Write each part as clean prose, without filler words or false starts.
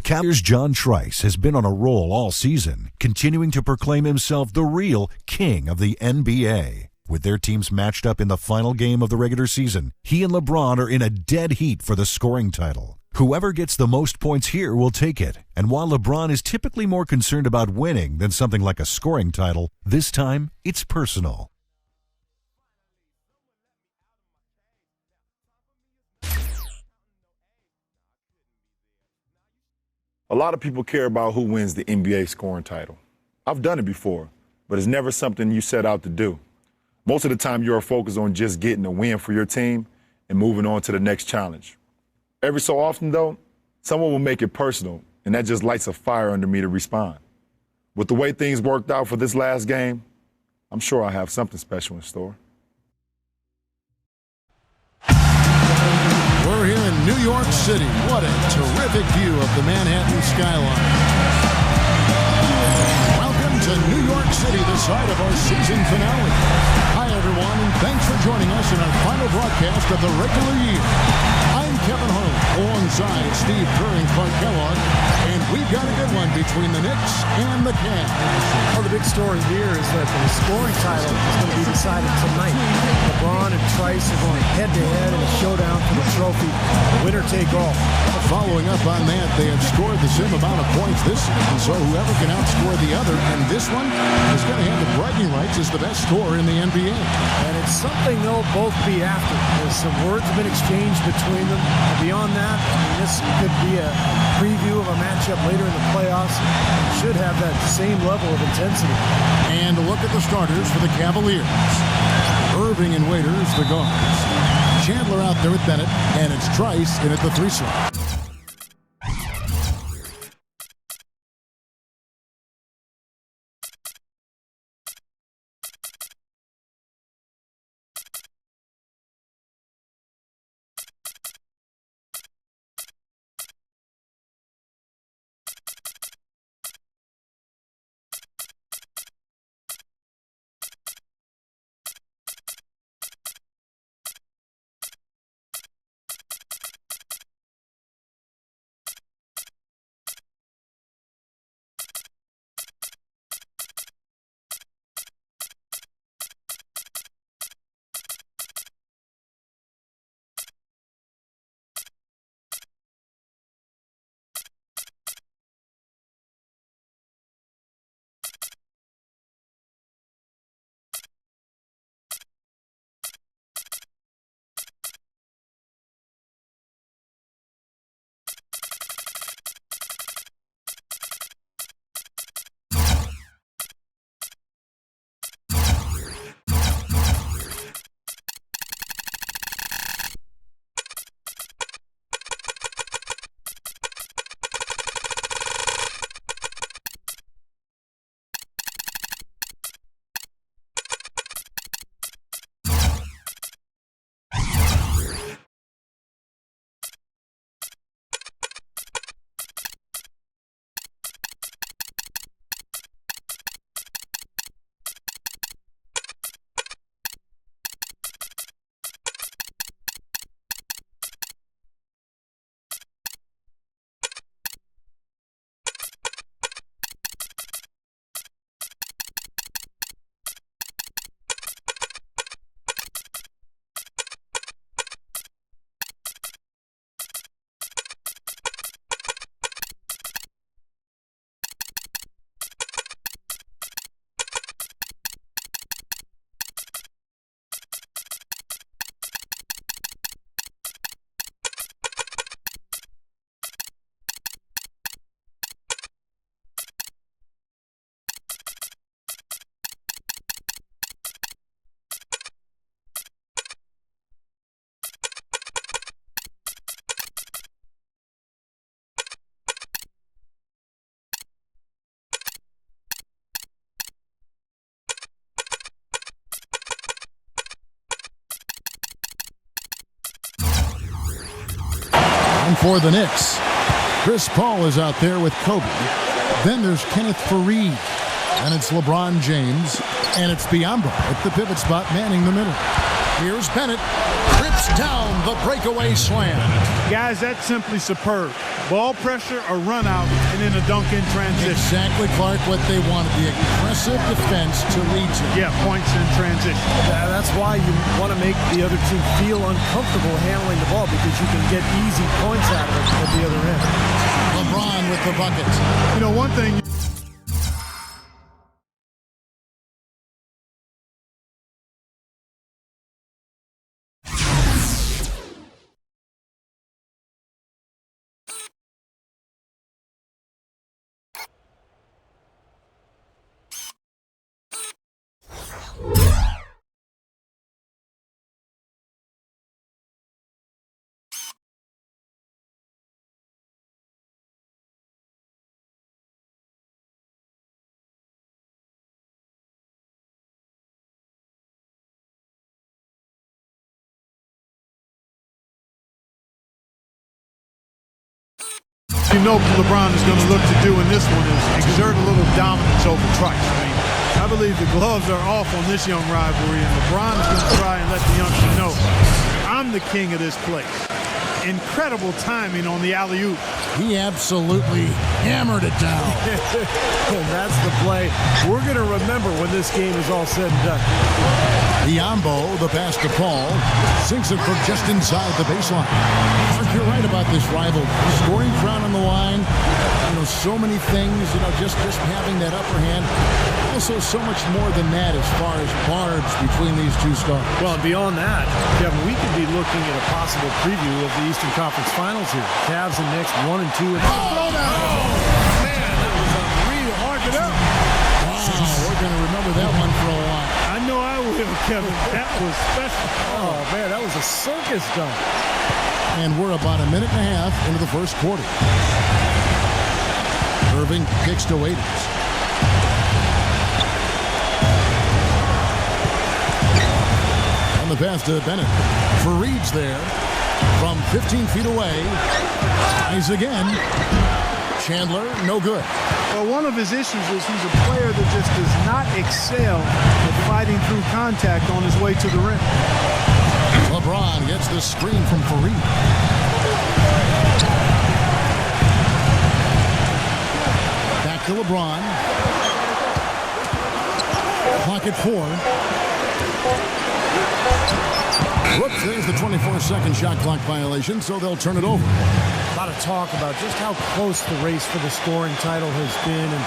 The Cavaliers' John Trice has been on a roll all season, continuing to proclaim himself the real king of the NBA. With their teams matched up in the final game of the regular season, he and LeBron are in a dead heat for the scoring title. Whoever gets the most points here will take it. And while LeBron is typically more concerned about winning than something like a scoring title, this time it's personal. A lot of people care about who wins the NBA scoring title. I've done it before, but it's never something you set out to do. Most of the time, you're focused on just getting a win for your team and moving on to the next challenge. Every so often, though, someone will make it personal, and that just lights a fire under me to respond. With the way things worked out for this last game, I'm sure I have something special in store. We're here in New York City. What a terrific view of the Manhattan skyline. Welcome to New York City, the site of our season finale. Hi, everyone, and thanks for joining us in our final broadcast of the regular year. I'm Kevin Harlan, alongside Steve Kerr and Clark Kellogg, and we've got a good one between the Knicks and the Cavs. Well, the big story here is that the scoring title is going to be decided tonight. Bron and Trice are going head-to-head in a showdown for the trophy. Winner take all. Following up on that, they have scored the same amount of points this season, so whoever can outscore the other, and this one is going to have the bragging rights as the best scorer in the NBA. And it's something they'll both be after. There's some words have been exchanged between them. And beyond that, I mean, this could be a preview of a matchup later in the playoffs. It should have that same level of intensity. And a look at the starters for the Cavaliers. Irving and Waiters, the guards. Chandler out there with Bennett, and it's Trice in at the 3 slot. For the Knicks, Chris Paul is out there with Kobe. Then there's Kenneth Faried. And it's LeBron James. And it's Biyombo at the pivot spot manning the middle. Here's Bennett. Trips down the breakaway slam. Guys, that's simply superb. Ball pressure, a run out, and then a dunk in transition. Exactly, Clark, what they wanted. The aggressive defense to lead to. Yeah, points in transition. That's why you want to make the other team feel uncomfortable handling the ball, because you can get easy points out of it at the other end. LeBron with the buckets. You know, one thing... You know LeBron is going to look to do in this one is exert a little dominance over Trice. I mean, I believe the gloves are off on this young rivalry, and LeBron is going to try and let the youngster know, I'm the king of this place. Incredible timing on the alley-oop. He absolutely hammered it down. And that's the play we're going to remember when this game is all said and done. Biyombo, the pass to Paul, sinks it from just inside the baseline. You're right about this rival. Scoring crown on the line. You know, so many things, you know, just having that upper hand. Also, so much more than that as far as barbs between these two stars. Well, and beyond that, Kevin, we could be looking at a possible preview of the Eastern Conference Finals here. Cavs and Knicks 1 and 2. Man, that was unreal. Hard it up. Wow, we're going to remember that one for a while. I know I will, Kevin. That was special. Oh, man, that was a circus dunk. And we're about a minute and a half into the first quarter. Irving kicks to Waiters. On the pass to Bennett. Fareed's there from 15 feet away. Tries again. Chandler, no good. Well, one of his issues is he's a player that just does not excel at fighting through contact on his way to the rim. LeBron gets the screen from Fareed. Back to LeBron. Clock at 4. Whoops, there's the 24-second shot clock violation, so they'll turn it over. A lot of talk about just how close the race for the scoring title has been, and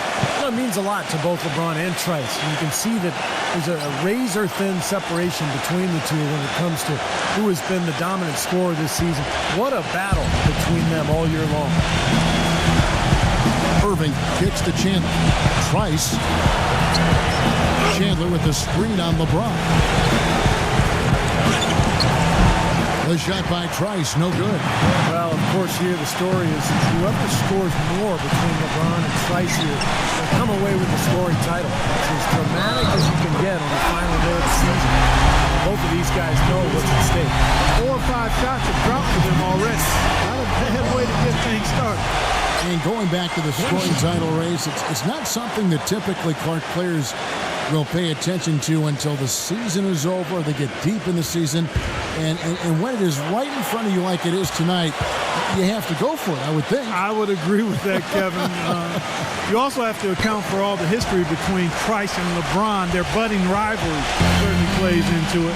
it means a lot to both LeBron and Trice. And you can see that there's a razor-thin separation between the two when it comes to who has been the dominant scorer this season. What a battle between them all year long. Irving kicks to Chandler. Trice. Chandler with the screen on LeBron. The shot by Trice, no good. Well, of course, here the story is whoever scores more between LeBron and Trice here will come away with the scoring title. It's as dramatic as you can get on the final day of the season. Both of these guys know what's at stake. 4 or 5 shots have dropped for them already. Not a bad way to get things started. And going back to the scoring title race, it's not something that typically Clark players will pay attention to until the season is over. They get deep in the season. And when it is right in front of you like it is tonight, you have to go for it, I would think. I would agree with that, Kevin. You also have to account for all the history between Trice and LeBron. Their budding rivalry certainly plays into it.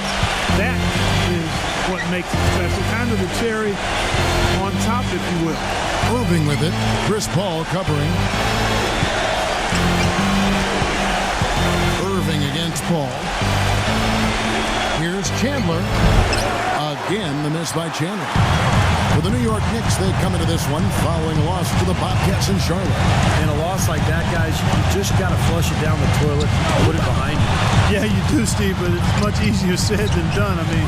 That is what makes it special. Kind of the cherry on top, if you will. Irving with it. Chris Paul covering. Irving against Paul. Here's Chandler. Again, the miss by Chandler. For the New York Knicks, they come into this one following a loss to the Bobcats in Charlotte. And a loss like that, guys, you just got to flush it down the toilet and put it behind you. Yeah, you do, Steve, but it's much easier said than done. I mean,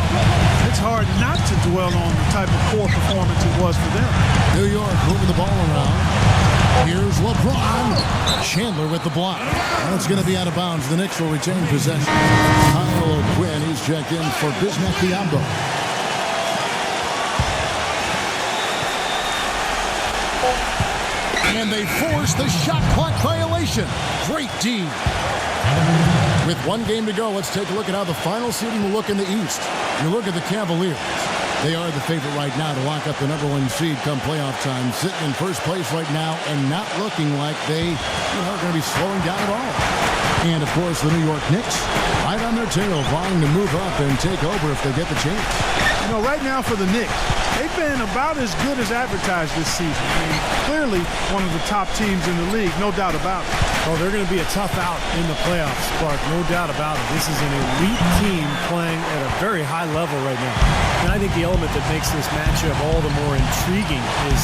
it's hard not to dwell on the type of poor performance it was for them. New York moving the ball around. Here's LeBron. Chandler with the block. That's going to be out of bounds. The Knicks will retain possession. Kyle O'Quinn, he's checked in for Bismack Biyombo. And they force the shot clock violation. Great D. With one game to go, let's take a look at how the final seeding will look in the East. You look at the Cavaliers. They are the favorite right now to lock up the #1 seed come playoff time, sitting in first place right now and not looking like they are going to be slowing down at all. And, of course, the New York Knicks right on their tail, vying to move up and take over if they get the chance. You know, right now for the Knicks, they've been about as good as advertised this season. I mean, clearly one of the top teams in the league, no doubt about it. Oh, they're going to be a tough out in the playoffs, Clark, no doubt about it. This is an elite team playing at a very high level right now. And I think the element that makes this matchup all the more intriguing is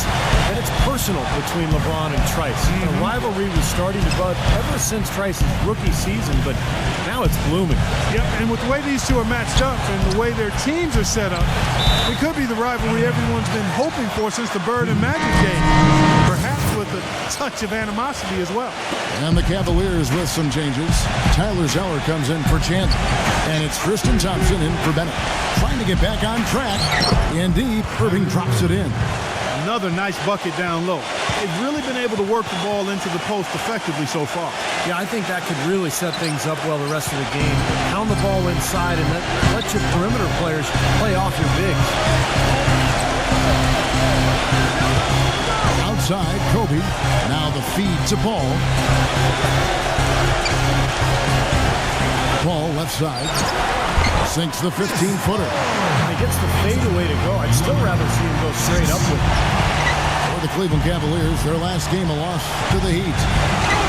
that it's personal between LeBron and Trice. The rivalry was starting to bud ever since Trice's rookie season, but now it's blooming. Yep, and with the way these two are matched up and the way their teams are set up, it could be the rivalry everyone's been hoping for since the Bird and Magic game. Perhaps with a touch of animosity as well. And the Cavaliers with some changes. Tyler Zeller comes in for Chandler. And it's Tristan Thompson in for Bennett. Trying to get back on track. Indeed, Irving drops it in. Another nice bucket down low. They've really been able to work the ball into the post effectively so far. Yeah, I think that could really set things up well the rest of the game. Pound the ball inside and let your perimeter players play off your bigs. Outside, Kobe. Now the feed to Paul. Paul left side. Sinks the 15-footer. He gets the fadeaway to go. I'd still rather see him go straight up with it. For the Cleveland Cavaliers, their last game a loss to the Heat.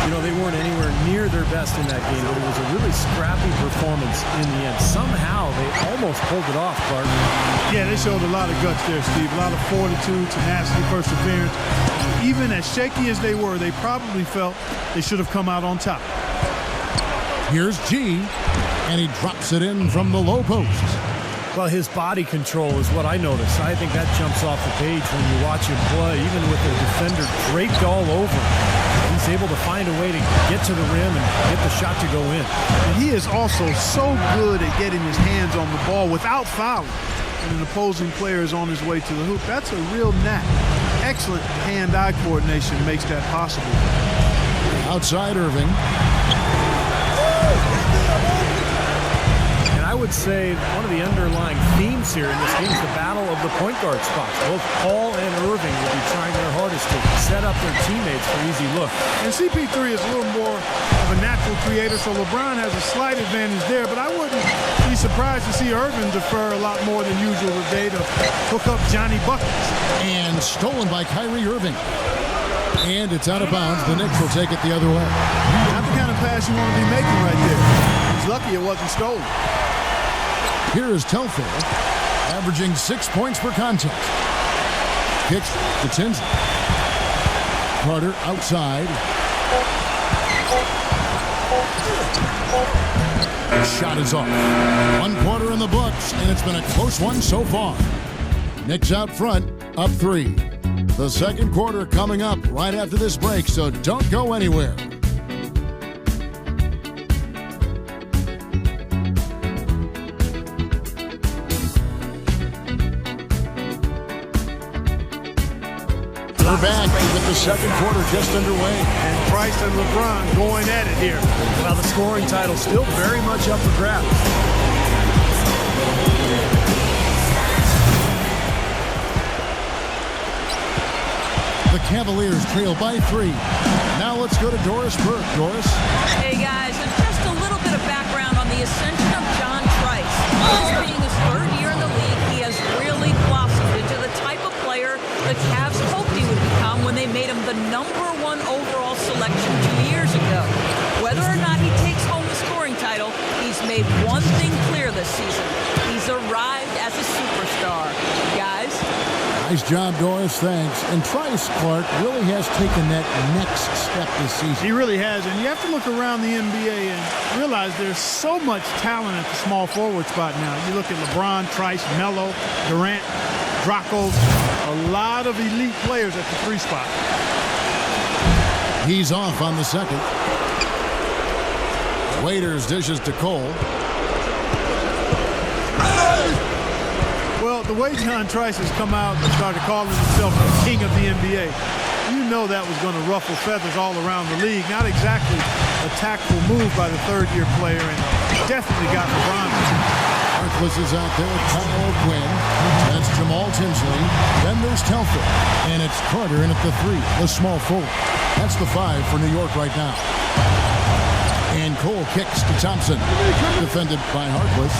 You know, they weren't anywhere near their best in that game, but it was a really scrappy performance in the end. Somehow, they almost pulled it off, Clark. Yeah, they showed a lot of guts there, Steve. A lot of fortitude, tenacity, perseverance. Even as shaky as they were, they probably felt they should have come out on top. Here's G, and he drops it in from the low post. Well, his body control is what I noticed. I think that jumps off the page when you watch him play, even with the defender draped all over him. He's able to find a way to get to the rim and get the shot to go in. And he is also so good at getting his hands on the ball without fouling. And an opposing player is on his way to the hoop. That's a real knack. Excellent hand-eye coordination makes that possible. Outside Irving. I would say one of the underlying themes here in this game is the battle of the point guard spots. Both Paul and Irving will be trying their hardest to set up their teammates for easy look. And CP3 is a little more of a natural creator, so LeBron has a slight advantage there, but I wouldn't be surprised to see Irving defer a lot more than usual today to hook up Johnny Buckets. And stolen by Kyrie Irving. And it's out of bounds. The Knicks will take it the other way. Not the kind of pass you want to be making right there. He's lucky it wasn't stolen. Here is Telfair, averaging 6 points per contact. Kicks to Tinsley. Carter outside. The shot is off. 1 quarter in the books, and it's been a close one so far. Knicks out front, up 3. The second quarter coming up right after this break, so don't go anywhere. We're back with the second quarter just underway. And Trice and LeBron going at it here. Well, the scoring title still very much up for grabs. The Cavaliers trail by 3. Now let's go to Doris Burke. Doris? Hey, guys, and just a little bit of background on the ascension of John Trice. This being his 3rd year in the league, he has really blossomed into the type of player the Cavs hoped he would become when they made him the #1 overall selection 2 years ago. Whether or not he takes home the scoring title, he's made one thing clear this season. He's arrived as a superstar. Guys? Nice job, Doris. Thanks. And Trice, Clark, really has taken that next step this season. He really has. And you have to look around the NBA and realize there's so much talent at the small forward spot now. You look at LeBron, Trice, Melo, Durant, Draco, a lot of elite players at the 3 spot. He's off on the second. Waiters dishes to Cole. Well, the way John Trice has come out and started calling himself the king of the NBA, you know that was going to ruffle feathers all around the league. Not exactly a tactful move by the third-year player, and definitely got LeBron. Harkless is out there. Kyle Quinn. That's Jamal Tinsley. Then there's Telford. And it's Carter in at the 3, the small forward. That's the 5 for New York right now. And Cole kicks to Thompson. Defended by Harkless.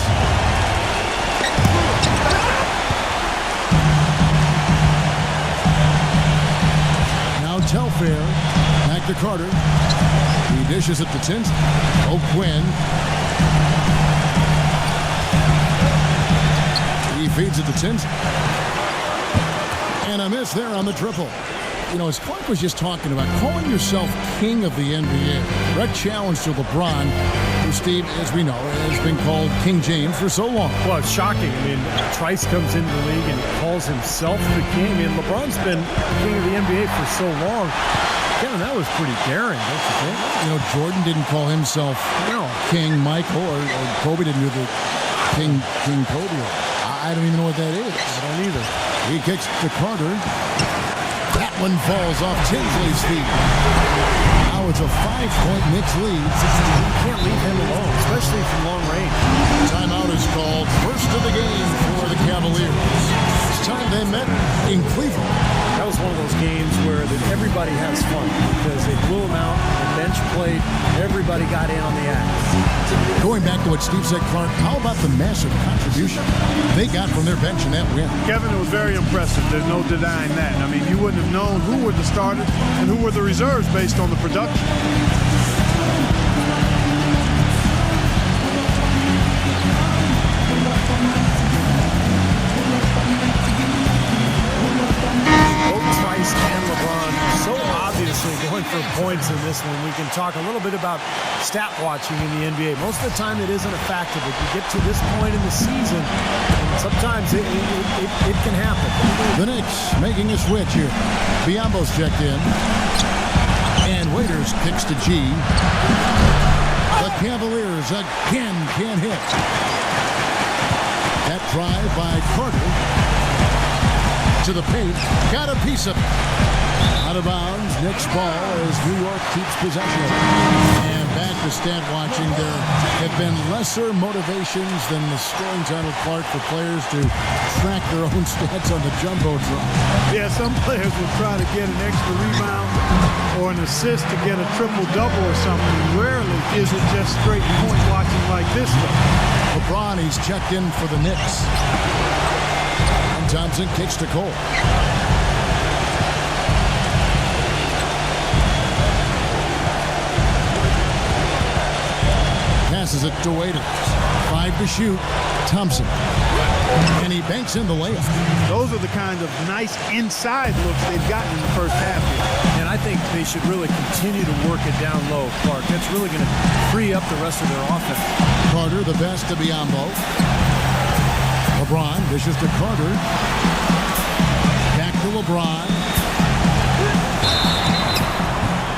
Now Telfair. Back to Carter. He dishes it to Tinsley. Quinn. He feeds it to Tinsley. And a miss there on the triple. You know, as Clark was just talking about, calling yourself king of the NBA. Direct challenge to LeBron, who, Steve, as we know, has been called King James for so long. Well, it's shocking. I mean, Trice comes into the league and calls himself the king. I mean, LeBron's been king of the NBA for so long. Kevin, that was pretty daring, don't you think? You know, Jordan didn't call himself King Michael, or Kobe didn't do the King Kobe. I don't even know what that is. I don't either. He kicks to Carter. That one falls off Tinsley's feet. Now it's a 5-point Knicks lead. You can't leave him alone, especially from long range. Timeout is called. First of the game for the Cavaliers. This time they met in Cleveland. That was one of those games where everybody has fun because they blew them out, the bench played, everybody got in on the act. Going back to what Steve said, Clark, how about the massive contribution they got from their bench in that win? Kevin, it was very impressive. There's no denying that. I mean, you wouldn't have known who were the starters and who were the reserves based on the production. Trice and LeBron so obviously going for points in this one. We can talk a little bit about stat watching in the NBA. Most of the time it isn't a factor, but you get to this point in the season, and sometimes it can happen. The Knicks making a switch here. Biyombo's checked in. And Waiters kicks to G. The Cavaliers again can't hit. That drive by Carter to the paint. Got a piece of it. Out of bounds. Knicks ball as New York keeps possession of it. And back to stat watching. There have been lesser motivations than the scoring time of Clark for players to track their own stats on the Jumbotron. Yeah, some players will try to get an extra rebound or an assist to get a triple-double or something. Rarely is it just straight point watching like this though. LeBron, he's checked in for the Knicks. And Thompson kicks to Cole. Passes it to Waiters. 5 to shoot. Thompson. And he banks in the layup. Those are the kind of nice inside looks they've gotten in the first half here. And I think they should really continue to work it down low, Clark. That's really going to free up the rest of their offense. Carter, the best to Biyombo. LeBron dishes to Carter. Back to LeBron.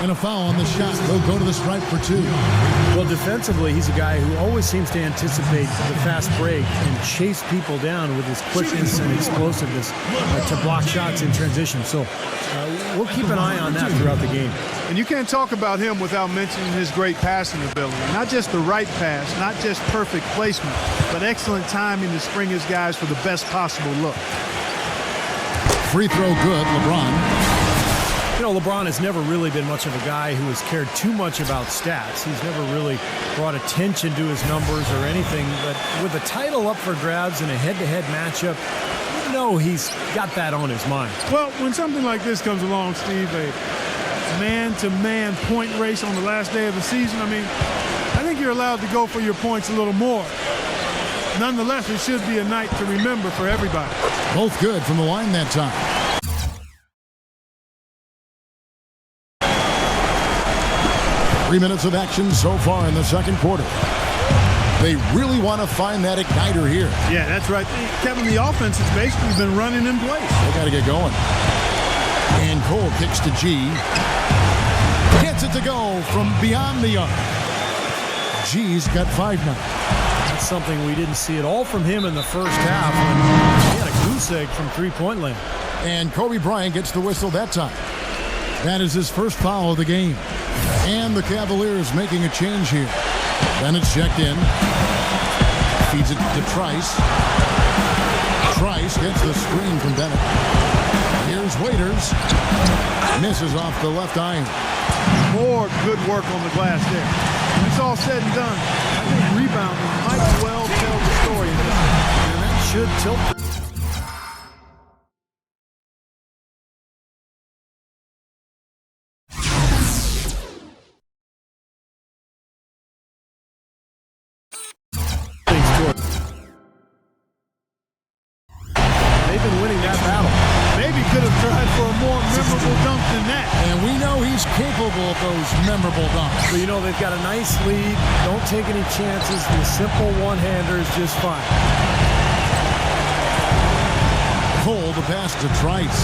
And a foul on the shot. They'll go to the stripe for 2. Well, defensively, he's a guy who always seems to anticipate the fast break and chase people down with his quickness and explosiveness to block shots in transition. So we'll keep an eye on that throughout the game. And you can't talk about him without mentioning his great passing ability. Not just the right pass, not just perfect placement, but excellent timing to spring his guys for the best possible look. Free throw good, LeBron. You know, LeBron has never really been much of a guy who has cared too much about stats. He's never really brought attention to his numbers or anything. But with the title up for grabs in a head-to-head matchup, you know he's got that on his mind. Well, when something like this comes along, Steve, a man-to-man point race on the last day of the season, I mean, I think you're allowed to go for your points a little more. Nonetheless, it should be a night to remember for everybody. Both good from the line that time. Three minutes of action so far in the second quarter. They really want to find that igniter here. Yeah, that's right. Kevin, the offense has basically been running in place. They got to get going. And Cole kicks to G. Gets it to go from beyond the arc. G's got 5 now. That's something we didn't see at all from him in the first half when he had a goose egg from three-point land. And Kobe Bryant gets the whistle that time. That is his first foul of the game. And the Cavaliers making a change here. Bennett's checked in. Feeds it to Trice. Trice gets the screen from Bennett. Here's Waiters. Misses off the left iron. More good work on the glass there. When it's all said and done, I think rebounding might well tell the story. And that should tilt. They've been winning that battle. Maybe could have tried for a more memorable dunk than that. And we know he's capable of those memorable dunks. But you know, they've got a nice lead. Don't take any chances. The simple one-hander is just fine. Cole, the pass to Trice.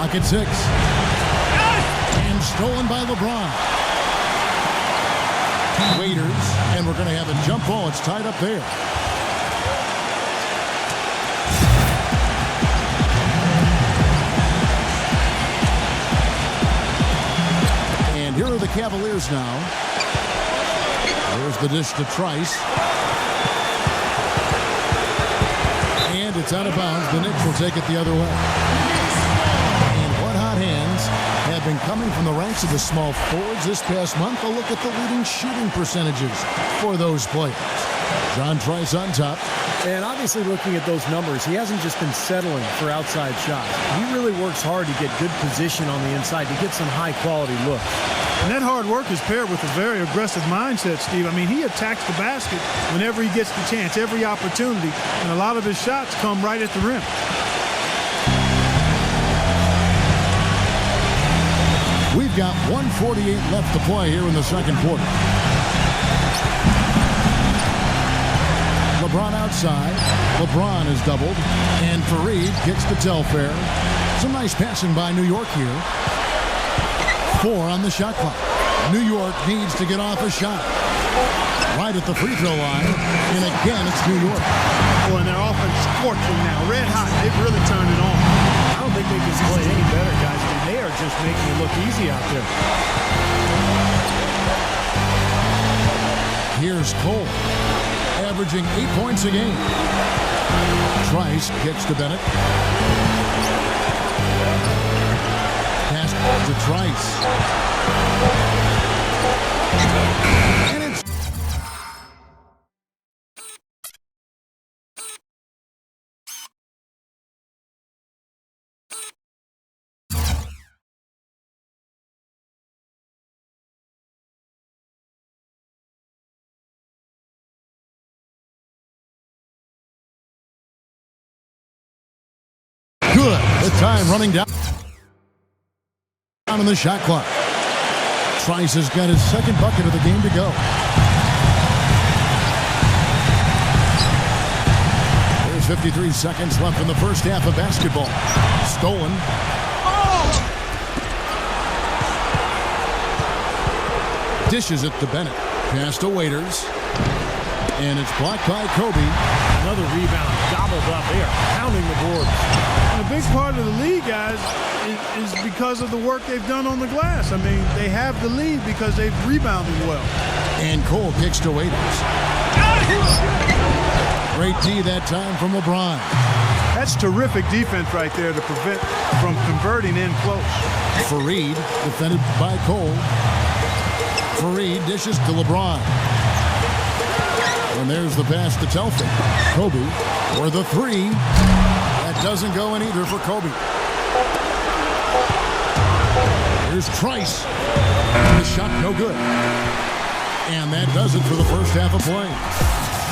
Pocket 6. And stolen by LeBron. Waiters, and we're going to have a jump ball. It's tied up there. And here are the Cavaliers now. There's the dish to Trice. And it's out of bounds. The Knicks will take it the other way. And what hot hands have been coming from the ranks of the small forwards this past month. A look at the leading shooting percentages for those players. John Trice on top. And obviously looking at those numbers, he hasn't just been settling for outside shots. He really works hard to get good position on the inside to get some high-quality looks. And that hard work is paired with a very aggressive mindset, Steve. I mean, he attacks the basket whenever he gets the chance, every opportunity, and a lot of his shots come right at the rim. We've got 1:48 left to play here in the second quarter. LeBron outside. LeBron is doubled. And Fareed kicks to Telfair. Some nice passing by New York here. 4 on the shot clock. New York needs to get off a shot. Right at the free throw line. And again, it's New York. Boy, and their offense is scorching now. Red hot. They've really turned it on. I don't think they can play any better, guys. I mean, they are just making it look easy out there. Here's Cole, averaging 8 points a game. Trice gets to Bennett. Pass to Trice. And it's good. The time running down on the shot clock. Trice has got his second bucket of the game to go. There's 53 seconds left in the first half of basketball. Stolen. Dishes it to Bennett. Pass to Waiters. And it's blocked by Kobe. Another rebound, gobbled up. They are pounding the boards. And a big part of the lead, guys, is because of the work they've done on the glass. I mean, they have the lead because they've rebounded well. And Cole kicks to Waiters. Great D that time from LeBron. That's terrific defense right there to prevent from converting in close. Fareed defended by Cole. Fareed dishes to LeBron. And there's the pass to Telfair. Kobe for the 3. That doesn't go in either for Kobe. Here's Trice. And the shot no good. And that does it for the first half of play.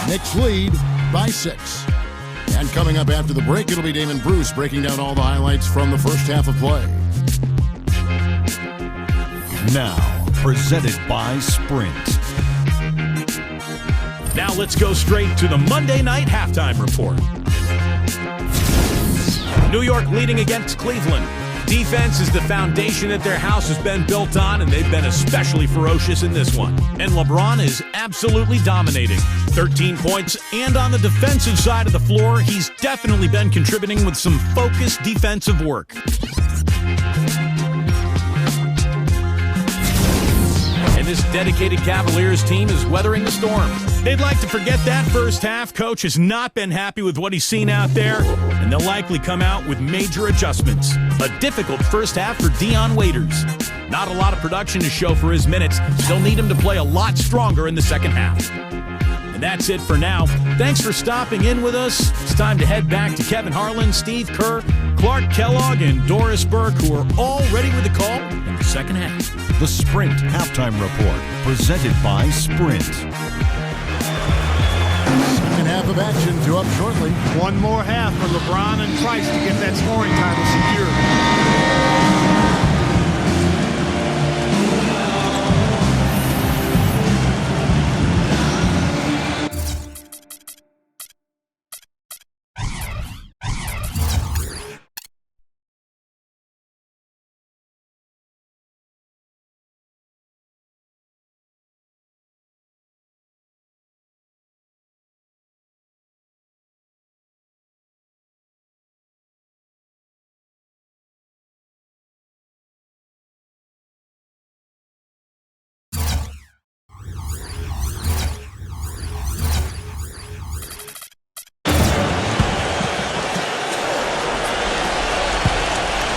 Knicks lead by 6. And coming up after the break, it'll be Damon Bruce breaking down all the highlights from the first half of play. Now, presented by Sprint. Now let's go straight to the Monday night halftime report. New York leading against Cleveland. Defense is the foundation that their house has been built on, and they've been especially ferocious in this one. And LeBron is absolutely dominating. 13 points, and on the defensive side of the floor, he's definitely been contributing with some focused defensive work. this dedicated Cavaliers team is weathering the storm. They'd like to forget that first half. Coach has not been happy with what he's seen out there, and they'll likely come out with major adjustments. A difficult first half for Dion Waiters. Not a lot of production to show for his minutes. Still need him to play a lot stronger in the second half. And that's it for now. Thanks for stopping in with us. It's time to head back to Kevin Harlan, Steve Kerr, Clark Kellogg, and Doris Burke, who are all ready with the call in the second half. The Sprint Halftime Report, presented by Sprint. Second half of action due up shortly. One more half for LeBron and Trice to get that scoring title secured.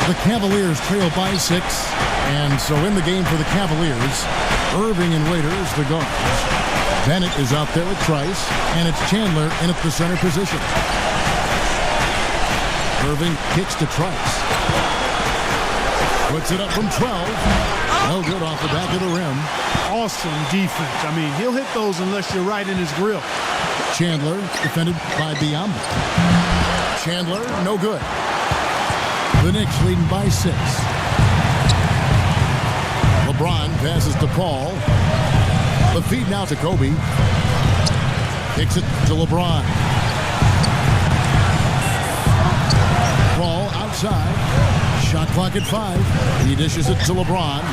The Cavaliers trail by 6, and so in the game for the Cavaliers, Irving and Waiters, the guards. Bennett is out there with Trice, and it's Chandler in at the center position. Irving kicks to Trice. Puts it up from 12. No good off the back of the rim. Awesome defense. I mean, he'll hit those unless you're right in his grill. Chandler defended by Biyombo. Chandler, no good. The Knicks leading by 6. LeBron passes to Paul. The feed now to Kobe. Kicks it to LeBron. Paul outside. Shot clock at 5. He dishes it to LeBron.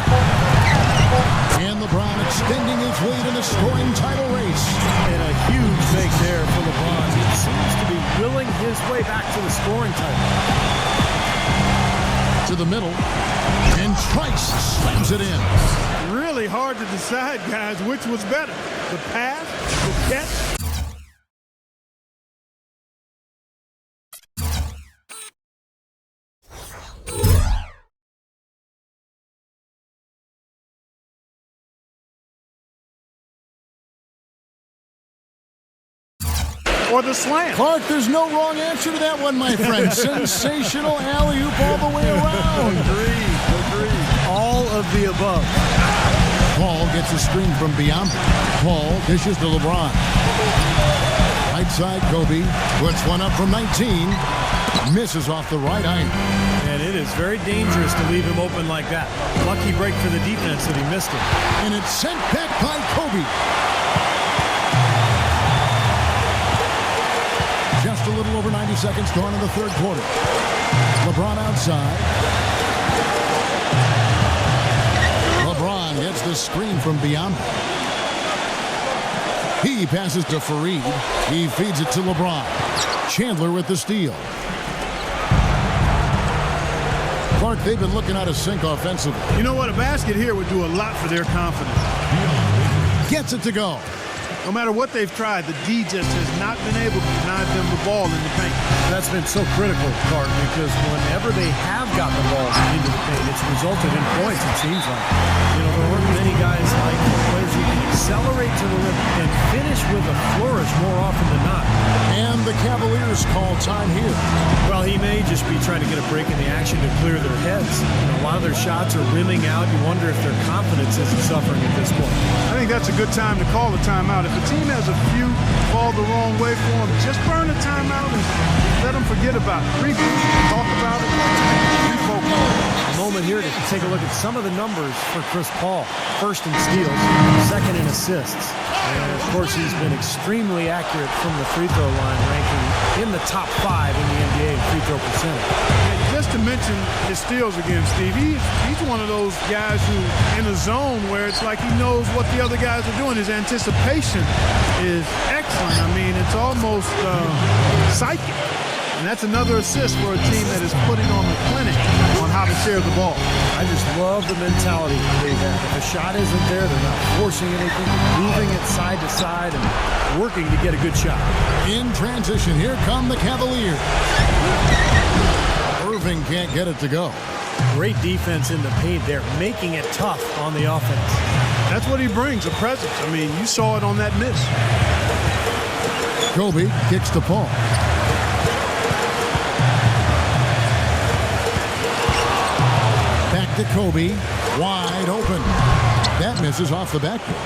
And LeBron extending his lead in the scoring title race. And a huge make there for LeBron. He seems to be willing his way back to the scoring title. To the middle, and Trice slams it in. Really hard to decide, guys, which was better, the pass, the catch. Or the slam. Clark, there's no wrong answer to that one, my friend. Sensational alley-oop all the way around. Agreed. All of the above. Paul gets a screen from Biyombo. Paul dishes to LeBron. Right side, Kobe puts one up from 19. Misses off the right iron. And it is very dangerous to leave him open like that. Lucky break for the defense that he missed it. And it's sent back by Kobe. Just a little over 90 seconds gone in the third quarter. LeBron outside. LeBron gets the screen from Biyombo. He passes to Fareed. He feeds it to LeBron. Chandler with the steal. Clark, they've been looking out of sync offensively. You know what? A basket here would do a lot for their confidence. Gets it to go. No matter what they've tried, the D just has not been able to deny them the ball in the paint. That's been so critical, Clark, because whenever they have gotten the ball into the paint, it's resulted in points, it seems like. You know, there weren't many guys like players who can accelerate to the rim and finish with a flourish more often than not. And the Cavaliers call time here. Well, he may just be trying to get a break in the action to clear their heads. You know, a lot of their shots are rimming out. You wonder if their confidence isn't suffering at this point. I think that's a good time to call a timeout. If the team has a few fall the wrong way for them, just burn a timeout and let them forget about it. Reboot, talk about it, refocus. A moment here to take a look at some of the numbers for Chris Paul. First in steals, second in assists. And of course, he's been extremely accurate from the free throw line, ranking in the top 5 in the NBA in free throw percentage. And just to mention his steals again, Steve, he's one of those guys who in a zone where it's like he knows what the other guys are doing. His anticipation is excellent. I mean, it's almost psychic. And that's another assist for a team that is putting on the clinic on how to share the ball. I just love the mentality they have. If a shot isn't there, they're not forcing anything, moving it side to side and working to get a good shot. In transition, here come the Cavaliers. Irving can't get it to go. Great defense in the paint there, making it tough on the offense. That's what he brings, a presence. I mean, you saw it on that miss. Kobe kicks to Paul. Back to Kobe, wide open. That misses off the backboard.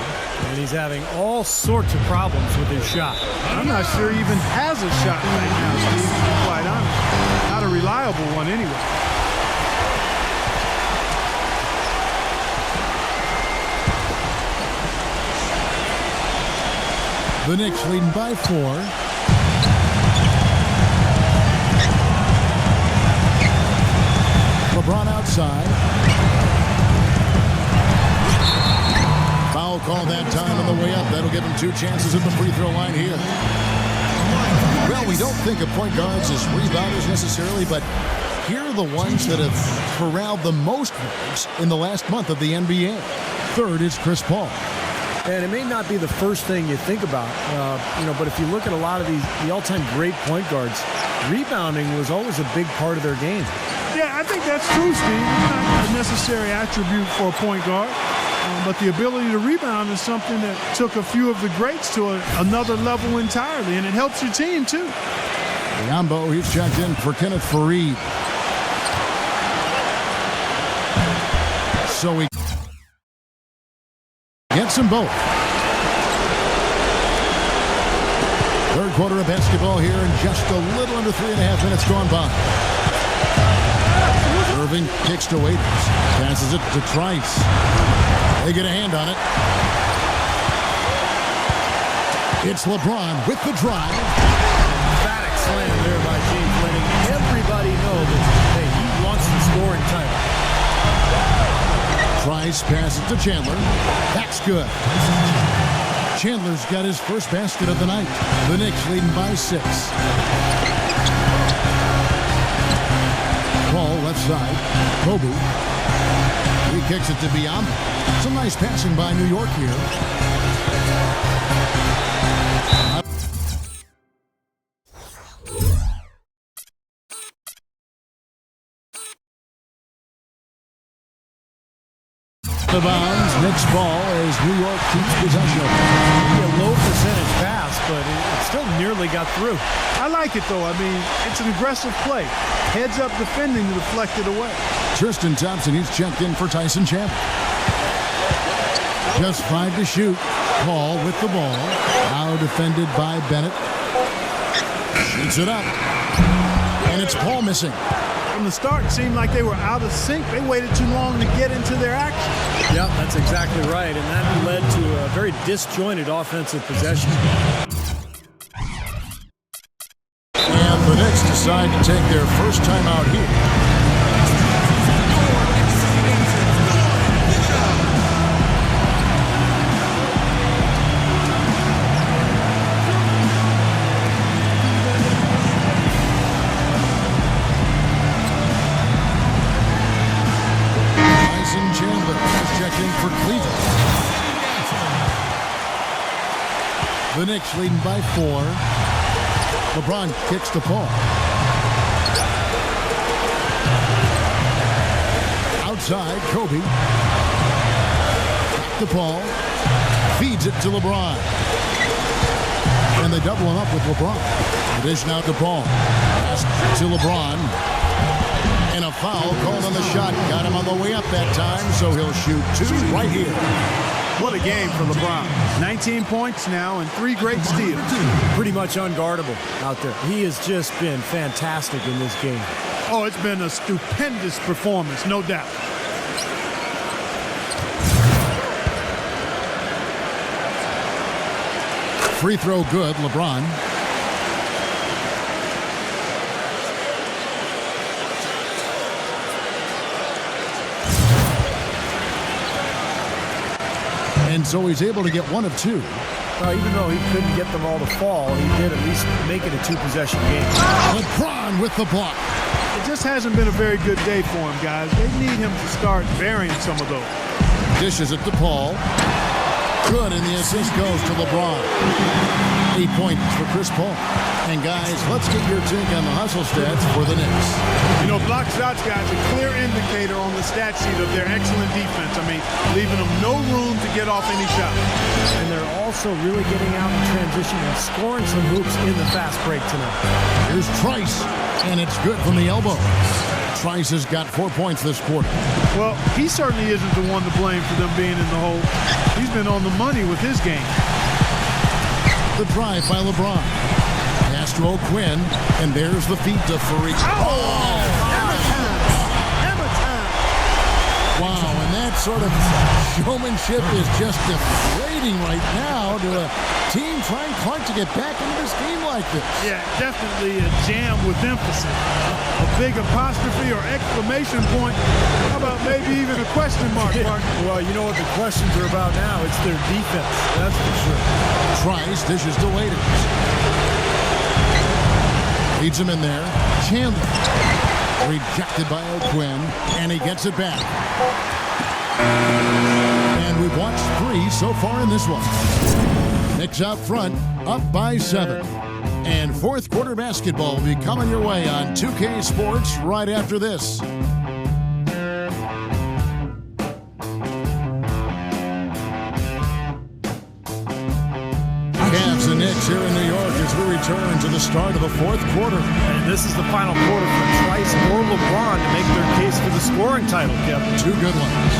And he's having all sorts of problems with his shot. I'm not sure he even has a shot right now, Steve, to be quite honest. Not a reliable one anyway. The Knicks leading by 4. LeBron outside. Foul call that time on the way up. That'll give him 2 chances at the free throw line here. Well, we don't think of point guards as rebounders necessarily, but here are the ones that have corralled the most moves in the last month of the NBA. Third is Chris Paul. And it may not be the first thing you think about, but if you look at a lot of the all-time great point guards, rebounding was always a big part of their game. Yeah, I think that's true, Steve. It's not a necessary attribute for a point guard, but the ability to rebound is something that took a few of the greats to another level entirely, and it helps your team, too. Biyombo, he's checked in for Kenneth Fareed. So he gets them both. Third quarter of basketball here, and just a little under 3.5 minutes gone by. Irving kicks to Waiters, passes it to Trice. They get a hand on it. It's LeBron with the drive. Emphatic slam there by James, letting everybody know that, hey, he wants the scoring title. Trice passes to Chandler. That's good. Chandler's got his first basket of the night. The Knicks leading by 6. Paul left side. Kobe. He kicks it to Biyombo. Some nice passing by New York here. The bounds, Knicks ball as New York keeps possession. A low percentage pass, but it still nearly got through. I like it, though. I mean, it's an aggressive play. Heads up defending to deflect it away. Tristan Thompson, he's checked in for Tyson Chandler. Just 5 to shoot. Paul with the ball. Now defended by Bennett. Shoots it up. And it's Paul missing. From the start, it seemed like they were out of sync. They waited too long to get into their action. Yep, that's exactly right. And that led to a very disjointed offensive possession. And the Knicks decide to take their first time out here. Tyson Chandler is checked in for Cleveland. The Knicks leading by 4. LeBron kicks to Paul. Outside, Kobe. To Paul. Feeds it to LeBron. And they double him up with LeBron. The dish now to Paul. Pass to LeBron. And a foul called on the shot. Got him on the way up that time, so he'll shoot 2 right here. What a game for LeBron. 19 points now and 3 great steals. Pretty much unguardable out there. He has just been fantastic in this game. Oh, it's been a stupendous performance, no doubt. Free throw good, LeBron. And so he's able to get 1 of 2. Even though he couldn't get them all to fall, he did at least make it a 2-possession game. LeBron with the block. It just hasn't been a very good day for him, guys. They need him to start varying some of those. Dishes it to Paul. Good, and the assist goes to LeBron. 8 points for Chris Paul. And guys, let's get your take on the hustle stats for the Knicks. You know, block shots, guys, a clear indicator on the stat sheet of their excellent defense. I mean, leaving them no room to get off any shot. And they're also really getting out in transition and scoring some hoops in the fast break tonight. Here's Trice, and it's good from the elbow. Trice has got 4 points this quarter. Well, he certainly isn't the one to blame for them being in the hole. He's been on the money with his game. The drive by LeBron. Pass to O'Quinn, and there's the feed to Fareed. Hammer time! Wow, and that sort of showmanship is just deflating right now to a team trying hard to get back into this game like this. Yeah, definitely a jam with emphasis. A big apostrophe or exclamation point. How about maybe even a question mark, Mark? Well, you know what the questions are about now. It's their defense, that's for sure. Trice dishes to Waiters. Leads him in there. Chandler. Rejected by O'Quinn, and he gets it back. And we've watched 3 so far in this one. Knicks out front, up by 7. And fourth quarter basketball will be coming your way on 2K Sports right after this. Cavs and Knicks here in New York as we return to the start of the fourth quarter. And this is the final quarter for Trice or LeBron to make their case for the scoring title, Kevin. 2 good ones.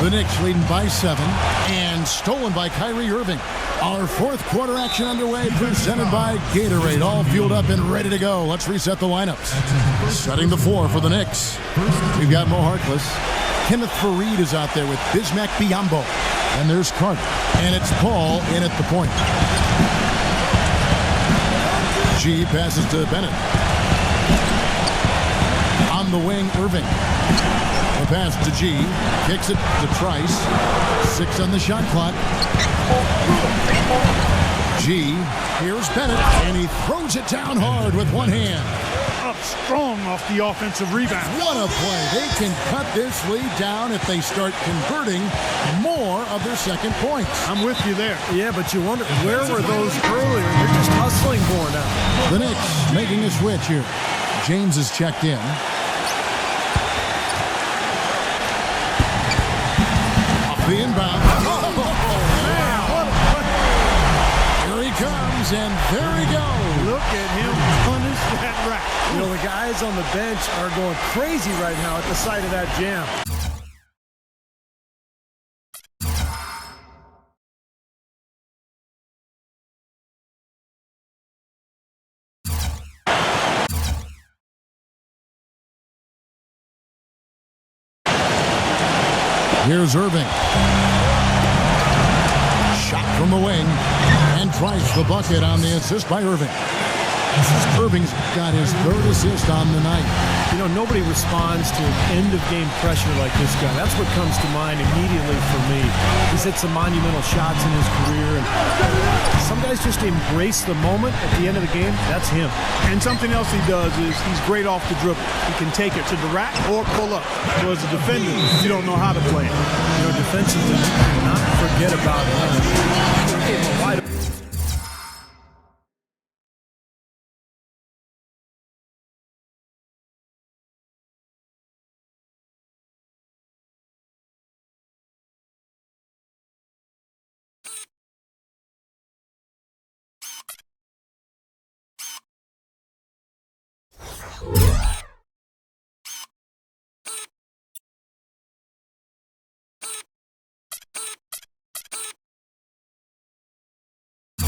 The Knicks leading by 7 and stolen by Kyrie Irving. Our fourth quarter action underway, presented by Gatorade. All fueled up and ready to go. Let's reset the lineups. Setting the floor for the Knicks. We've got Mo Harkless. Kenneth Fareed is out there with Bismack Biyombo. And there's Carter. And it's Paul in at the point. G passes to Bennett. On the wing, Irving. The pass to G. Kicks it to Trice. 6 on the shot clock. G. Here's Bennett. And he throws it down hard with one hand. Up strong off the offensive rebound. What a play. They can cut this lead down if they start converting more of their second points. I'm with you there. Yeah, but you wonder, where were those earlier? They're just hustling more now. The Knicks making a switch here. James is checked in. Off the inbound. Here he comes, and there he goes. Look at him punish that rack. You know, the guys on the bench are going crazy right now at the sight of that jam. Here's Irving. Shot from the wing. And Trice the bucket on the assist by Irving. Irving's got his 3rd assist on the night. You know, nobody responds to end-of-game pressure like this guy. That's what comes to mind immediately for me. He's hit some monumental shots in his career, and some guys just embrace the moment at the end of the game. That's him. And something else he does is he's great off the dribble. He can take it to the rack or pull up. So as a defender, you don't know how to play it. You know, defensively, not forget about him.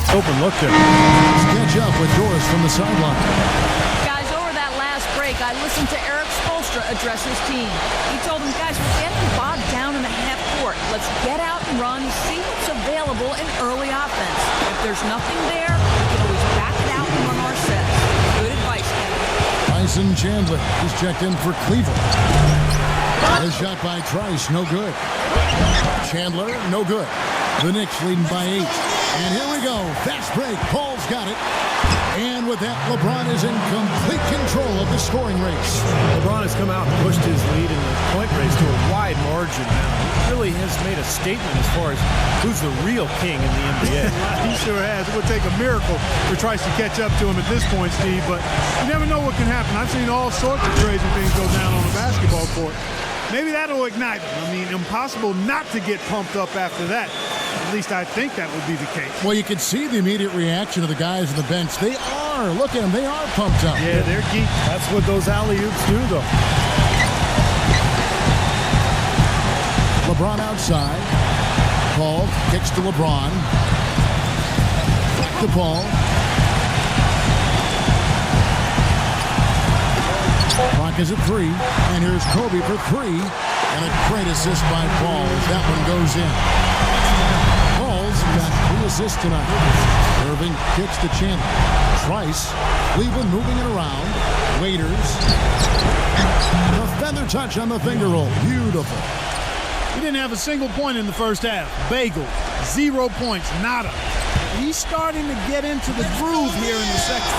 Open look there. Let's catch up with Doris from the sideline. Guys, over that last break, I listened to Eric Spoelstra address his team. He told them, guys, we're getting bogged down in the half court. Let's get out and run, see what's available in early offense. If there's nothing there, we can always back it out and run our sets. Good advice, Kevin. Tyson Chandler is checked in for Cleveland. A shot by Trice, no good. Chandler, no good. The Knicks leading by 8. And here we go. Fast break. Paul's got it. And with that, LeBron is in complete control of the scoring race. LeBron has come out and pushed his lead in the point race to a wide margin now. He really has made a statement as far as who's the real king in the NBA. He sure has. It would take a miracle for Trice to catch up to him at this point, Steve, but you never know what can happen. I've seen all sorts of crazy things go down on a basketball court. Maybe that'll ignite him. I mean, impossible not to get pumped up after that. At least I think that would be the case. Well, you can see the immediate reaction of the guys on the bench. They are. Look at them. They are pumped up. Yeah, they're geeked. That's what those alley-oops do, though. LeBron outside. Paul kicks to LeBron. Back to Paul. Clock is at 3. And here's Kobe for 3. And a great assist by Paul as that one goes in. Paul's got 3 assists tonight. Irving kicks to Chandler. Trice. Cleveland moving it around. Waiters. The feather touch on the finger roll. Beautiful. He didn't have a single point in the first half. Bagel. 0 points. Nada. He's starting to get into the groove here in the second.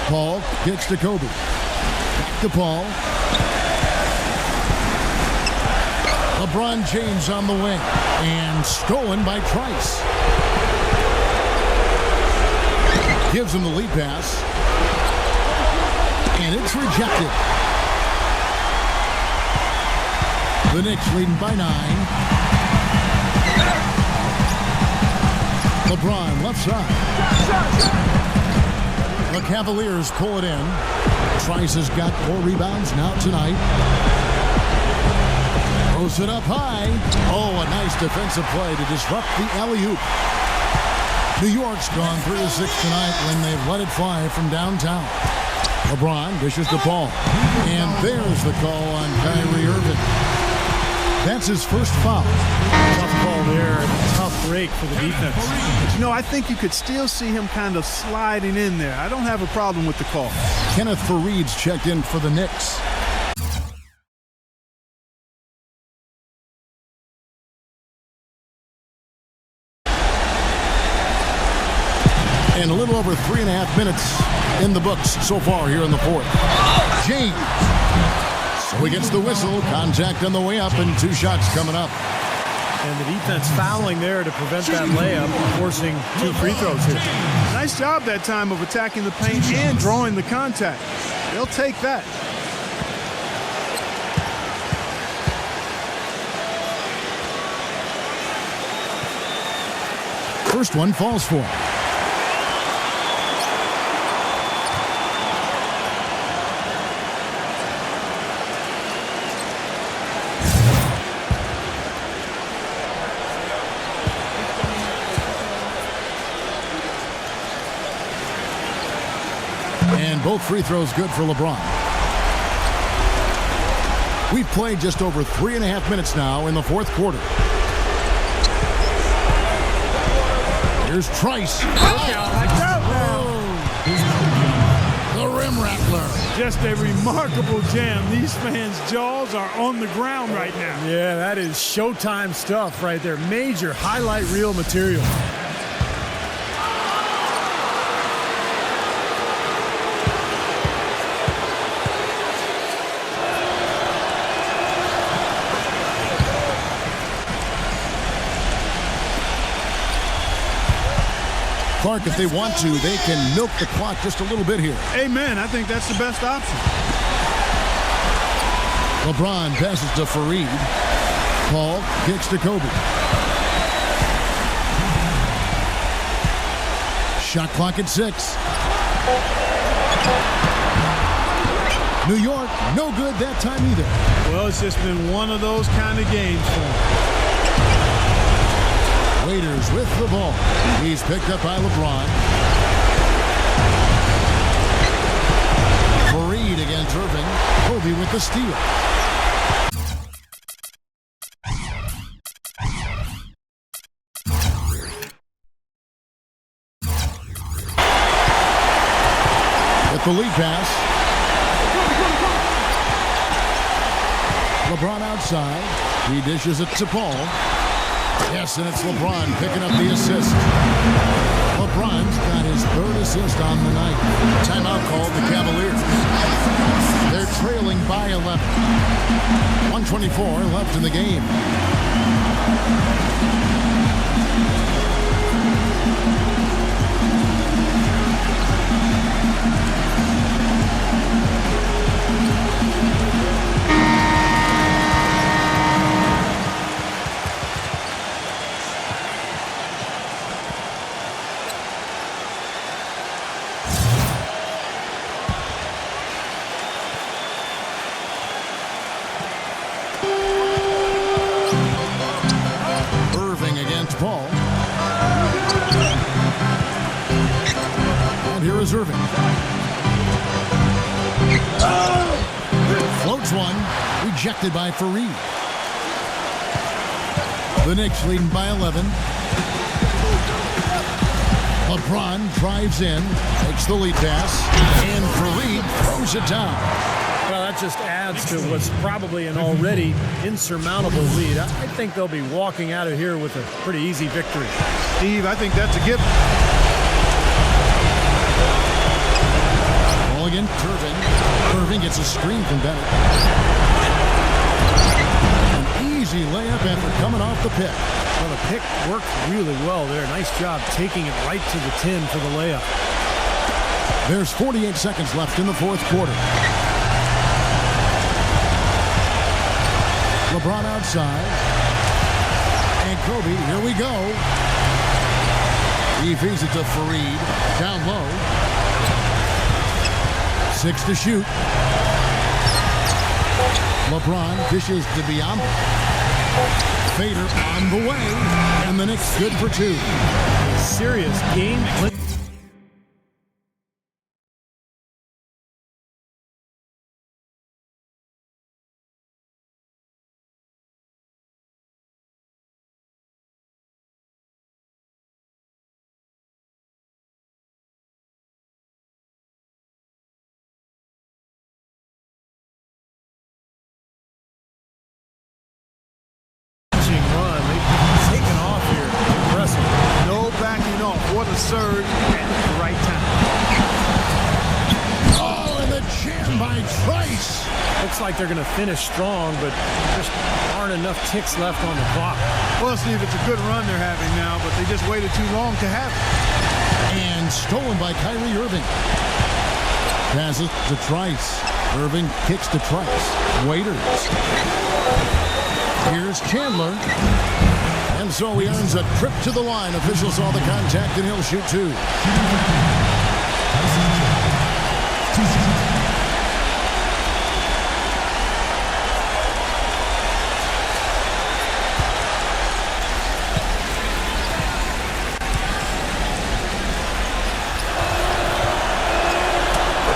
Paul kicks to Kobe. Back to Paul. LeBron James on the wing. And stolen by Trice. Gives him the lead pass. And it's rejected. The Knicks leading by 9. LeBron left side. The Cavaliers pull it in. Trice has got 4 rebounds now tonight. Throws it up high. Oh, a nice defensive play to disrupt the alley-oop. New York's gone 3-6 tonight when they've let it fly from downtown. LeBron dishes to Paul. And there's the call on Kyrie Irving. That's his first foul. Tough call there. Tough break for the defense. But, you know, I think you could still see him kind of sliding in there. I don't have a problem with the call. Kenneth Faried's checked in for the Knicks. And a little over 3.5 minutes in the books so far here in the fourth. James. So he gets the whistle. Contact on the way up and 2 shots coming up. And the defense fouling there to prevent that layup, forcing 2 free throws here. Nice job that time of attacking the paint and drawing the contact. They'll take that. First one falls for him. And both free throws good for LeBron. We've played just over 3.5 minutes now in the fourth quarter. Here's Trice. The rim rattler. Just a remarkable jam. These fans' jaws are on the ground right now. Yeah, that is Showtime stuff right there. Major highlight reel material. Clark, if they want to, they can milk the clock just a little bit here. Amen. I think that's the best option. LeBron passes to Faried. Paul kicks to Kobe. Shot clock at 6. New York, no good that time either. Well, it's just been one of those kind of games for him. Waiters with the ball. He's picked up by LeBron. Faried against Irving. Kobe with the steal. With the lead pass. LeBron outside. He dishes it to Paul. Yes, and it's LeBron picking up the assist. LeBron's got his third assist on the night. Timeout called the Cavaliers. They're trailing by 11. 1:24 left in the game. Ball. And here is Irving. Floats one. Rejected by Fareed. The Knicks leading by 11. LeBron drives in. Takes the lead pass. And Fareed throws it down. Well, that just adds to what's probably an already insurmountable lead. I think they'll be walking out of here with a pretty easy victory. Steve, I think that's a given. Ball again, Irving. Irving gets a screen from Bennett. An easy layup after coming off the pick. Well, the pick worked really well there. Nice job taking it right to the 10 for the layup. There's 48 seconds left in the fourth quarter. LeBron outside. And Kobe, here we go. He feeds it to Fareed. Down low. 6 to shoot. LeBron dishes to Biyombo. Fader on the way. And the Knicks good for 2. Serious game. What a surge at the right time. Oh, and the jam by Trice. Looks like they're going to finish strong, but just aren't enough ticks left on the clock. Well, Steve, it's a good run they're having now, but they just waited too long to have it. And stolen by Kyrie Irving. Passes to Trice. Irving kicks to Trice. Waiters. Here's Chandler. And so he earns a trip to the line. Officials saw the contact, and he'll shoot 2.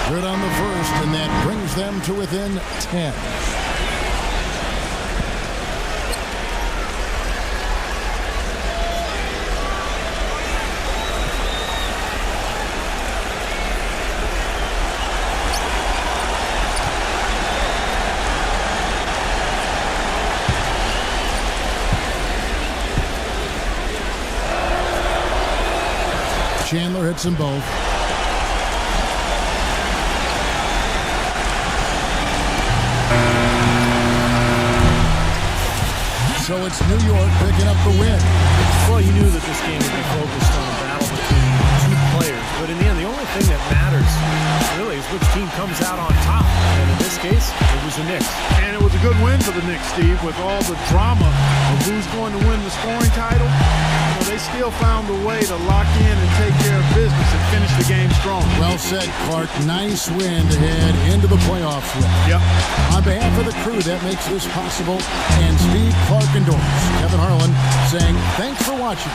Good on the first, and that brings them to within 10. Chandler hits them both. So it's New York picking up the win. Well, you knew that this game would be focused on a battle between 2 players. But in the end, the only thing that matters really is which team comes out on top. And in this case, it was the Knicks. And it was a good win for the Knicks, Steve, with all the drama of who's going to win the scoring title. They still found a way to lock in and take care of business and finish the game strong. Well said, Clark. Nice win to head into the playoffs with. Yep. On behalf of the crew that makes this possible, and Steve, Clark, and Doris, Kevin Harlan saying thanks for watching.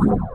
Bron.